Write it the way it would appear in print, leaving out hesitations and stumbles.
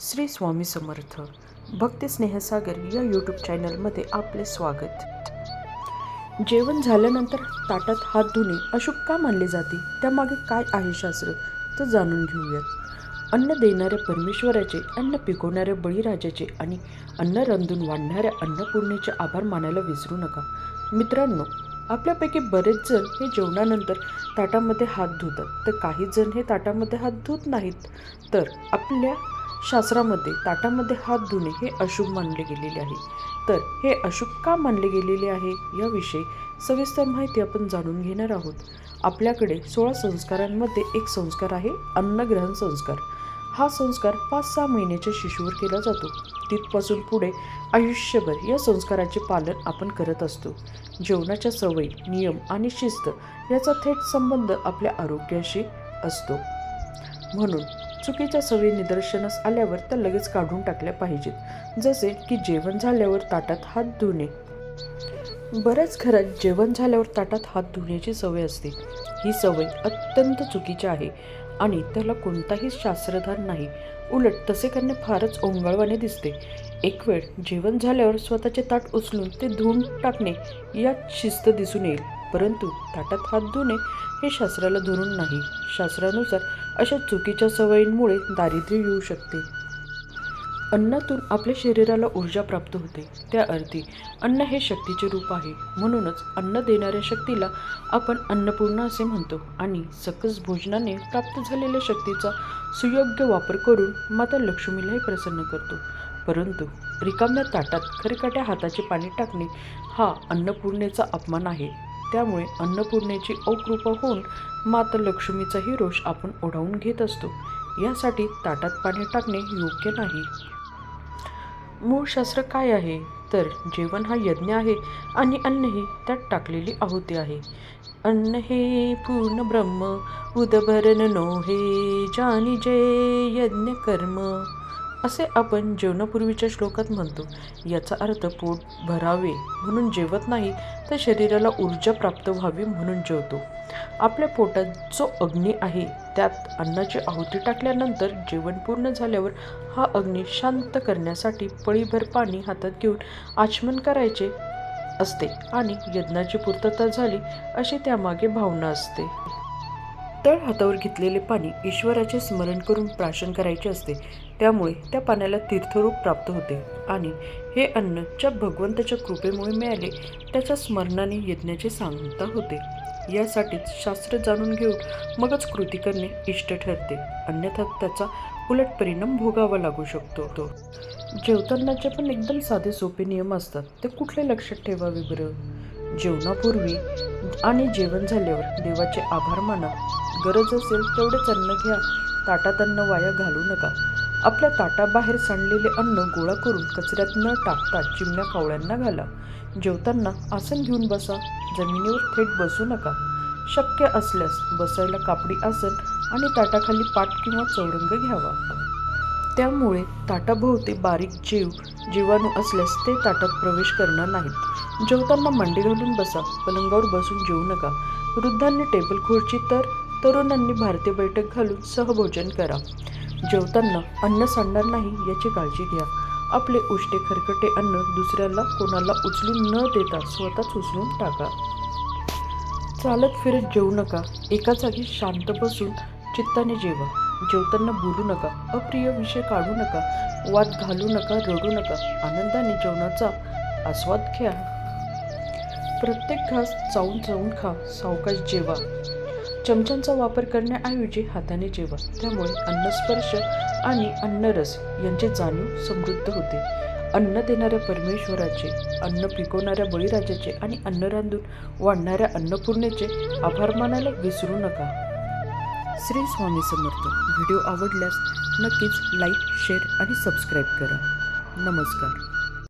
श्री स्वामी समर्थ भक्ती स्नेहसागर या यूट्यूब चॅनलमध्ये आपले स्वागत। जेवण झाल्यानंतर ताटात हात धुणे अशुभ का मानले जाते, त्यामागे काय आहे शास्त्र, तर जाणून घेऊयात। अन्न देणाऱ्या परमेश्वराचे, अन्न पिकवणाऱ्या बळीराजाचे आणि अन्न रांधून वाढणाऱ्या अन्नपूर्णेचे आभार मानायला विसरू नका। मित्रांनो, आपल्यापैकी बरेच जण हे जेवणानंतर ताटामध्ये हात धुतात, तर काही जण हे ताटामध्ये हात धुत नाहीत। तर आपल्या शास्त्रामध्ये ताटामध्ये हात धुणे हे अशुभ मानले गेलेले आहे। तर हे अशुभ का मानले गेलेले आहे याविषयी सविस्तर माहिती आपण जाणून घेणार आहोत। आपल्याकडे 16 संस्कारांमध्ये एक संस्कार आहे अन्नग्रहण संस्कार। हा संस्कार 5-6 महिन्याच्या शिशुवर केला जातो। तिथपासून पुढे आयुष्यभर या संस्काराचे पालन आपण करत असतो। जेवणाच्या सवयी, नियम आणि शिस्त याचा थेट संबंध आपल्या आरोग्याशी असतो। म्हणून चुकीच्या सवयी निदर्शनास आल्यावर त्या लगेच काढून टाकल्या पाहिजेत, जसे की जेवण झाल्यावर ताटात हात धुणे। बऱ्याच घरात जेवण झाल्यावर ताटात हात धुण्याची सवय असते। ही सवय अत्यंत चुकीची आहे आणि त्याला कोणताही शास्त्राधार नाही। उलट तसे करणे फारच ओंगळवाणे दिसते। एक वेळ जेवण झाल्यावर स्वतःचे ताट उचलून ते धुवून टाकणे यात शिस्त दिसून येईल, परंतु ताटात हात धुणे हे शास्त्राला धरून नाही। शास्त्रानुसार अशा चुकीच्या सवयींमुळे दारिद्र्य येऊ शकते। अन्नातून आपल्या शरीराला ऊर्जा प्राप्त होते, त्या अर्थी अन्न हे शक्तीचे रूप आहे। म्हणूनच अन्न देणाऱ्या शक्तीला आपण अन्नपूर्णा असे म्हणतो आणि सकस भोजनाने प्राप्त झालेल्या शक्तीचा सुयोग्य वापर करून माता लक्ष्मीलाही प्रसन्न करतो। परंतु रिकाम्या ताटात खरकट्या हाताचे पाणी टाकणे हा अन्नपूर्णेचा अपमान आहे। त्यामुळे अन्नपूर्णेची अकृपा होऊन माता लक्ष्मीचाही रोष आपण ओढावून घेत असतो। यासाठी ताटात पाणी टाकणे योग्य नाही। मूळ शास्त्र काय आहे, तर जेवण हा यज्ञ आहे आणि अन्न ही त्यात टाकलेली आहुती आहे। अन्न हे पूर्ण ब्रह्म उदभरण नोहे, जानी जे यज्ञ कर्म असे आपण जेवणापूर्वीच्या श्लोकात म्हणतो। याचा अर्थ पोट भरावे म्हणून जेवत नाही, तर शरीराला ऊर्जा प्राप्त व्हावी म्हणून जेवतो। आपल्या पोटात जो अग्नी आहे त्यात अन्नाची आहुती टाकल्यानंतर जेवण पूर्ण झाल्यावर हा अग्नी शांत करण्यासाठी पळीभर पाणी हातात घेऊन आचमन करायचे असते आणि यज्ञाची पूर्तता झाली अशी त्यामागे भावना असते। तळ हातावर घेतलेले पाणी ईश्वराचे स्मरण करून प्राशन करायचे असते, त्यामुळे त्या पाण्याला तीर्थरूप प्राप्त होते आणि हे अन्न ज्या भगवंताच्या कृपेमुळे मिळाले त्याच्या स्मरणाने यज्ञाची सांगता होते। यासाठीच शास्त्र जाणून घेऊन मगच कृती करणे इष्ट ठरते, अन्यथा त्याचा उलट परिणाम भोगावा लागू शकतो। जेवतानाचे पण एकदम साधे सोपे नियम असतात, ते कुठले लक्षात ठेवावे बरं? जेवणापूर्वी आणि जेवण झाल्यावर देवाचे आभार माना। गरज असेल तेवढेच अन्न घ्या, ताटात अन्न वाया घालू नका। आपल्या ताटाबाहेर सांडलेले अन्न गोळा करून कचऱ्यात न टाकता चिमण्या कावळ्यांना घाला। जेवताना आसन घेऊन बसा, जमिनीवर थेट बसू नका। शक्य असल्यास बसायला कापडी आसन आणि ताटाखाली पाट किंवा चौरंग घ्यावा। त्यामुळे ताटाभोवती बारीक जीवाणू असल्यास ते ताटात प्रवेश करणार नाहीत। जेवताना मांडी घालून बसा, पलंगावर बसून जेवू नका। वृद्धांनी टेबल खुर्ची तर तरुणांनी भारतीय बैठक घालून सहभोजन करा। जेवताना अन्न सांडणार नाही याची काळजी घ्या। आपले उष्टे खरकटे अन्न दुसऱ्याला कोणाला उचलून न देता स्वतःच उचलून टाका। चालत फिरत जेवू नका, एका जागी शांत बसून चित्ताने जेवा। जेवताना बोलू नका, अप्रिय विषय काढू नका, वाद घालू नका, रडू नका। आनंदाने जेवणाचा आस्वाद घ्या। प्रत्येक घास चावून चावून खा, सावकाश जेवा। चमच्यांचा वापर करण्याऐवजी हाताने जेवा, त्यामुळे अन्नस्पर्श आणि अन्नरस यांची जाणीव समृद्ध होते। अन्न देणाऱ्या परमेश्वराचे, अन्न पिकवणाऱ्या बळीराजाचे आणि अन्न रांधून वाढणाऱ्या अन्नपूर्णेचे आभार मानायला विसरू नका। श्री स्वामी समर्थ। व्हिडिओ आवडल्यास नक्कीच लाईक, शेअर आणि सबस्क्राईब करा। नमस्कार।